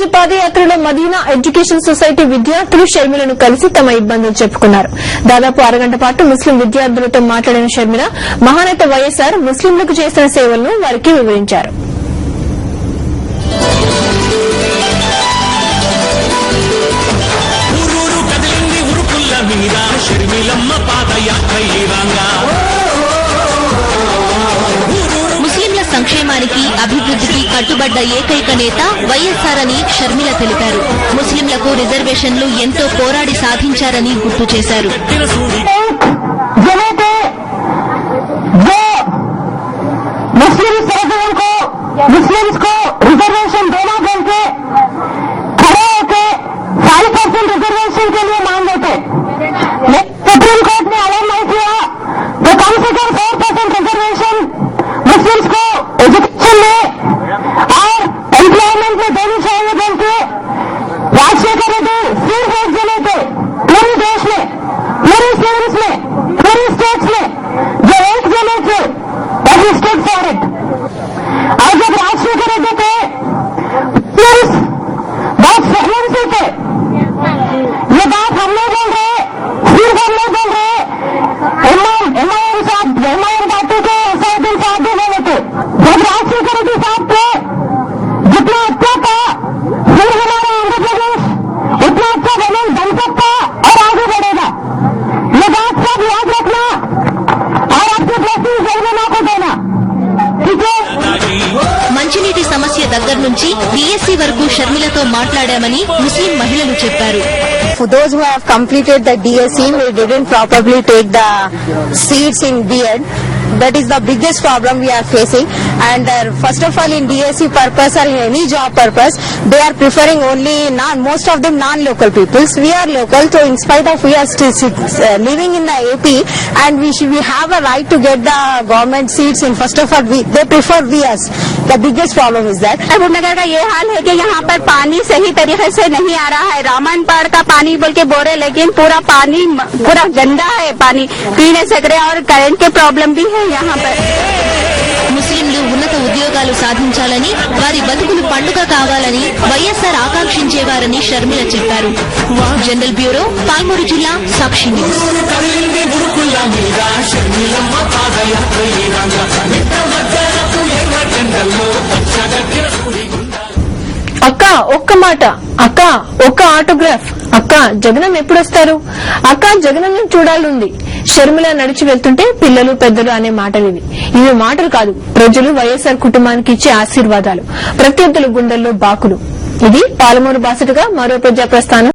రోజు పాదయాత్రలో Madina education society విద్యార్థులు షర్మిలను కలిసి తమ ఇబ్బందులు చెప్పుకున్నారు. దాదాపు అరగంట పాటు ముస్లిం విద్యార్థులతో మాట్లాడిన షర్మిల మహానేత వైఎస్ఆర్ ముస్లింలకు చేసిన సేవలను వారికి వివరించారు. ముస్లింల సంక్షేమానికి అభివృద్ధికి కట్టుబడ్డ ఏకైక నేత వైఎస్ఆర్ అని షర్మిల తెలిపారు. ముస్లింలకు రిజర్వేషన్లు ఎంతో పోరాడి సాధించారని గుర్తు చేశారు. मुस्लिम्स को रिजर्वेशन देना करके खड़े होकर 5% रिजर्वेशन के लिए मांग देते, सुप्रीम कोर्ट ने अलाउ नहीं किया तो कम से कम 4% रिजर्वेशन मुस्लिम्स को एजुकेशन में और एम्प्लॉयमेंट में देनी चाहिए बोलते राजशेखर रेड्डी सिर्फ एक जने थे पूरे देश में, पूरी स्टेट्स में, पूरी स्टेट्स में जो एक जने थे स्टेट फॉर इट। और जब राजशेखर रेड्डी थे बहुत सहमत से थे, ये बात हम नहीं बोल रहे, सिर्फ हम नहीं बोल रहे, एमआईएम पार्टी के सैयदुल साहब भी बोले थे। जब राजशेखर रेड्डी साहब थे जितना अच्छा था फिर हमारा आंध्र प्रदेश उतना अच्छा बन सकता और आगे बढ़ेगा। ये बात सब याद रखना और अपने ब्लेसिंग जरूर को देना, ठीक है। మంచినీటి సమస్య దగ్గర నుంచి బీఎస్సీ వరకు షర్మిలతో మాట్లాడామని ముస్లిం మహిళలు చెప్పారు. For those who have completed the DSC, we didn't properly take the seats in B.Ed. That is the biggest problem we are facing. And first of all, in DSC purpose or in any job purpose, they are preferring only most of them non-local peoples. We are local, so in spite of we are still living in the AP, and we have a right to get the government seats. In first of all, they prefer us. The biggest problem is that. Mahbubnagar का ये हाल है कि यहाँ पर पानी सही तरीके से नहीं आ रहा है। रामायणपाड़ का पानी बोल के बोरे, लेकिन पूरा पानी पूरा गंदा है, पानी पी नहीं सक रहे और करंट के प्रॉब्लम भी है यहाँ पर। ముస్లింలు ఉన్నత ఉద్యోగాలు సాధించాలని, వారి బతుకులు పండుగ కావాలని వైఎస్ఆర్ ఆకాంక్షించేవారని షర్మిల చెప్పారు. జనరల్ బ్యూరో, పాల్మూరు జిల్లా, సాక్షి న్యూస్. అక్క ఒక్క మాట, అక్క ఒక్క ఆటోగ్రాఫ్, అక్క జగనం ఎప్పుడొస్తారు, అక్క జగనం చూడాలంది. షర్మిల నడిచి వెళ్తుంటే పిల్లలు పెద్దలు అనే మాటలివి. ఇవి మాటలు కాదు, ప్రజలు వైఎస్ఆర్ కుటుంబానికి ఇచ్చే ఆశీర్వాదాలు, ప్రత్యర్థుల గుండెల్లో బాకులు. ఇది పాలమూరు బాసటగా మరో ప్రజా ప్రస్థానం.